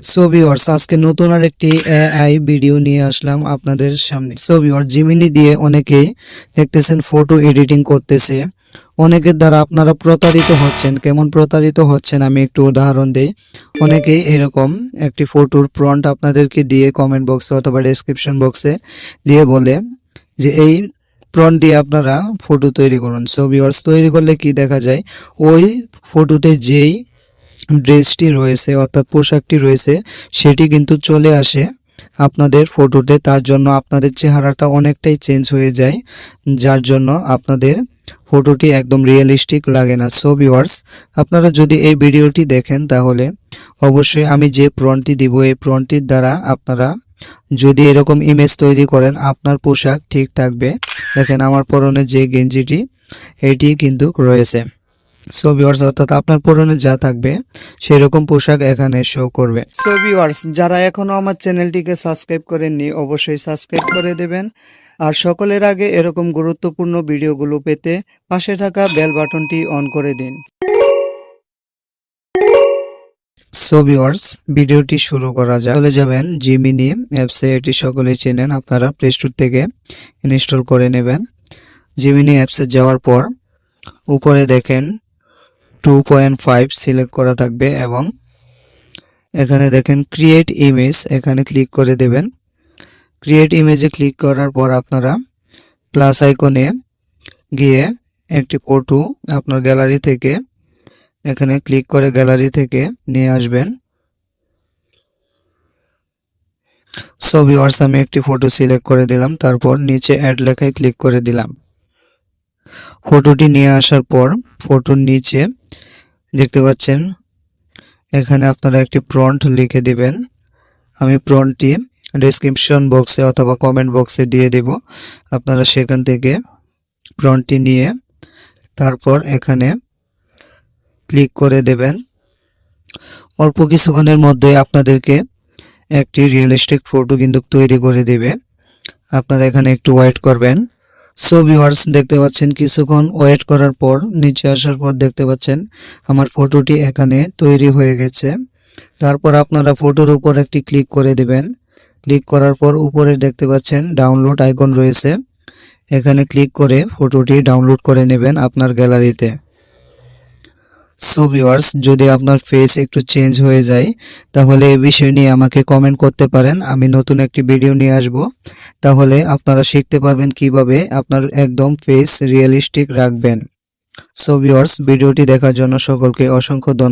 So viewers, আজকে নতুন আরেকটি এআই ভিডিও নিয়ে আসলাম আপনাদের সামনে। সো ভিউয়ার্স, জিমিনি দিয়ে অনেকেই দেখতেছেন ফটো এডিটিং করতেছে। অনেকের দ্বারা আপনারা প্রতারিত হচ্ছেন। কেমন প্রতারিত হচ্ছেন আমি একটু উদাহরণ দেই। অনেকেই এরকম একটি ফটোর প্রম্পট আপনাদেরকে দিয়ে কমেন্ট বক্সে অথবা ডেসক্রিপশন বক্সে দিয়ে বলে যে এই প্রম্পট দিয়ে আপনারা ফটো তৈরি করুন। সো ভিউয়ার্স, তৈরি করলে কি দেখা যায়, ওই ফটোতে যেই ড্রেসটি রয়েছে অর্থাৎ পোশাকটি রয়েছে সেটি কিন্তু চলে আসে আপনাদের ফটোতে। তার জন্য আপনাদের চেহারাটা অনেকটাই চেঞ্জ হয়ে যায়, যার জন্য আপনাদের ফটোটি একদম রিয়েলিস্টিক লাগে না। সো ভিউয়ার্স, আপনারা যদি এই ভিডিওটি দেখেন তাহলে অবশ্যই আমি যে প্রম্পটটি দিব এই প্রম্পটটির দ্বারা আপনারা যদি এরকম ইমেজ তৈরি করেন আপনার পোশাক ঠিক থাকবে। দেখেন আমার পরনে যে গেঞ্জিটি এটি কিন্তু রয়েছে। সো ভিউয়ার্স, অর্থাৎ আপনার পরনে যা থাকবে সেরকম পোশাক এখানে শো করবে। সো ভিউয়ার্স, যারা এখনো আমার চ্যানেলটিকে সাবস্ক্রাইব করেননি অবশ্যই সাবস্ক্রাইব করে দেবেন। আর সকলের আগে এরকম গুরুত্বপূর্ণ ভিডিওগুলো পেতে পাশে থাকা বেল বাটনটি অন করে দিন। সো ভিউয়ার্স, ভিডিওটি শুরু করা যাক। চলে যাবেন জিমিনি অ্যাপসে, এটি সকলেই চেনেন, আপনারা প্লে স্টোর থেকে ইনস্টল করে নেবেন। জিমিনি অ্যাপসে যাওয়ার পর উপরে দেখেন 2.5 সিলেক্ট করা থাকবে এবং এখানে দেখেন ক্রিয়েট ইমেজ, এখানে ক্লিক করে দেবেন। ক্রিয়েট ইমেজে ক্লিক করার পর আপনারা প্লাস আইকনে গিয়ে একটি ফটো আপনার গ্যালারি থেকে এখানে ক্লিক করে গ্যালারি থেকে নিয়ে আসবেন। সো ভিউয়ার্স, আমি একটি ফটো সিলেক্ট করে দিলাম, তারপর নিচে অ্যাড লেখায় ক্লিক করে দিলাম। ফটোটি নিয়ে আসার পর ফটোর নিচে দেখতে পাচ্ছেন এখানে আপনারা একটি প্রম্পট লিখে দিবেন। আমি প্রম্পটটি ডেসক্রিপশন বক্সে অথবা কমেন্ট বক্সে দিয়ে দেব, আপনারা সেখান থেকে প্রম্পটটি নিয়ে তারপর এখানে ক্লিক করে দেবেন। অল্প কিছুক্ষণের মধ্যে আপনাদেরকে একটি রিয়েলিস্টিক ফটো কিন্তু তৈরি করে দেবে। আপনারা এখানে একটু ওয়েট করবেন। সো ভিউয়ার্স, দেখতে পাচ্ছেন কিছুক্ষণ ওয়েট করার পর নিচে আসার পর দেখতে পাচ্ছেন আমার ফটোটি এখানে তৈরি হয়ে গেছে। তারপর আপনারা ফটোর উপর একটি ক্লিক করে দেবেন। ক্লিক করার পর উপরে দেখতে পাচ্ছেন ডাউনলোড আইকন রয়েছে, এখানে ক্লিক করে ফটোটি ডাউনলোড করে নেবেন আপনার গ্যালারিতে। সো ভিউয়ার্স, যদি আপনার ফেস একটু চেঞ্জ হয়ে যায় তাহলে এই বিষয় নিয়ে আমাকে কমেন্ট করতে পারেন, আমি নতুন একটি ভিডিও নিয়ে আসব। তাহলে আপনারা শিখতে পারবেন কিভাবে আপনার একদম ফেস রিয়েলিস্টিক রাখবেন। সো ভিউয়ার্স, ভিডিওটি দেখার জন্য সকলকে অসংখ্য ধন্যবাদ।